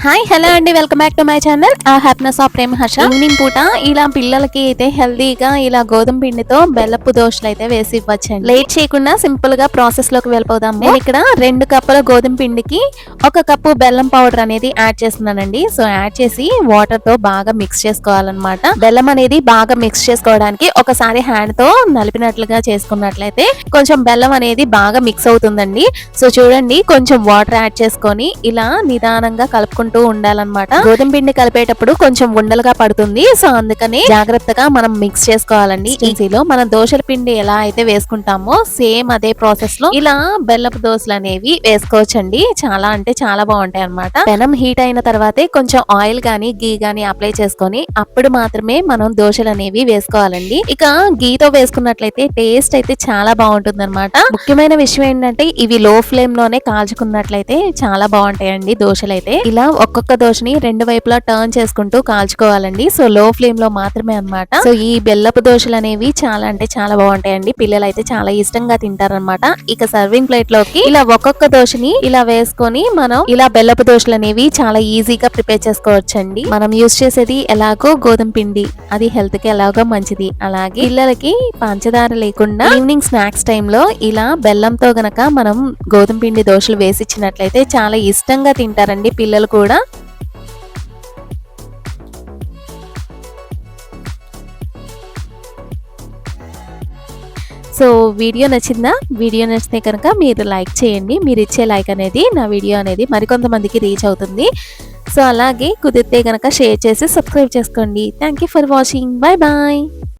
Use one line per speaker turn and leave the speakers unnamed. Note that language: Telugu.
హాయ్ హలో అండి, welcome back to my channel happiness of Prema Harsha. Evening పూట ఇలా పిల్లలకి అయితే హెల్దీగా ఇలా గోధుమ పిండితో బెల్లపు దోశలు అయితే వేసి ఇవ్వచ్చండి. లేట్ చేయకుండా సింపుల్ గా ప్రాసెస్ లోకి వెళ్ళిపోదాం. నేను ఇక్కడ 2 కప్పుల గోధుమ పిండికి 1 కప్పు బెల్లం పౌడర్ అనేది యాడ్ చేస్తున్నానండి. సో యాడ్ చేసి వాటర్ తో బాగా మిక్స్ చేసుకోవాలన్నమాట. బెల్లం అనేది బాగా మిక్స్ చేసుకోవడానికి ఒకసారి హ్యాండ్ తో నలిపినట్లుగా చేసుకున్నట్లయితే కొంచెం బెల్లం అనేది బాగా మిక్స్ అవుతుందండి. సో చూడండి, కొంచెం వాటర్ యాడ్ చేసుకొని ఇలా నిదానంగా కలుపుకుంటూ ఉండాలన్నమాట. గోధుమ పిండి కలిపేటప్పుడు కొంచెం ఉండలుగా పడుతుంది. సో అందుకని జాగ్రత్తగా మనం మిక్స్ చేసుకోవాలండి. ఈజీలో మనం దోశల పిండి ఎలా అయితే వేసుకుంటామో సేమ్ అదే ప్రాసెస్ లో ఇలా బెల్లపు దోశలు అనేవి వేసుకోవచ్చండి. చాలా అంటే చాలా బాగుంటాయి అన్నమాట. పెనం హీట్ అయిన తర్వాతే కొంచెం ఆయిల్ గానీ గీ గానీ అప్లై చేసుకొని అప్పుడు మాత్రమే మనం దోశలు అనేవి వేసుకోవాలండి. ఇక గీతో వేసుకున్నట్లయితే టేస్ట్ అయితే చాలా బాగుంటుంది అనమాట. ముఖ్యమైన విషయం ఏంటంటే ఇవి లో ఫ్లేమ్ లోనే కాల్చుకున్నట్లయితే చాలా బాగుంటాయండి దోశలు అయితే. ఇలా ఒక్కొక్క దోశని 2 వైపులా టర్న్ చేసుకుంటూ కాల్చుకోవాలండి. సో లో ఫ్లేమ్ లో మాత్రమే అన్నమాట. సో ఈ బెల్లపు దోశలు అనేవి చాలా అంటే చాలా బాగుంటాయండి. పిల్లలు అయితే చాలా ఇష్టంగా తింటారనమాట. ఇక సర్వింగ్ ప్లేట్ లోకి ఇలా ఒక్కొక్క దోశని ఇలా వేసుకొని మనం ఇలా బెల్లపు దోశలు అనేవి చాలా ఈజీగా ప్రిపేర్ చేసుకోవచ్చండి. మనం యూజ్ చేసేది ఎలాగో గోధుమ పిండి, అది హెల్త్ కి ఎలాగో మంచిది. అలాగే పిల్లలకి పంచదార లేకుండా ఈవినింగ్ స్నాక్స్ టైంలో ఇలా బెల్లంతో గనక మనం గోధుమ పిండి దోశలు వేసిచ్చినట్లయితే చాలా ఇష్టంగా తింటారండి పిల్లలు కూడా. సో వీడియో నచ్చిందా? వీడియో నచ్చితే కనుక మీరు లైక్ చేయండి. మీరు ఇచ్చే లైక్ అనేది నా వీడియో అనేది మరికొంతమందికి రీచ్ అవుతుంది. సో అలాగే కుదిరితే కనుక షేర్ చేసి సబ్స్క్రైబ్ చేసుకోండి. Thank you for watching. Bye bye.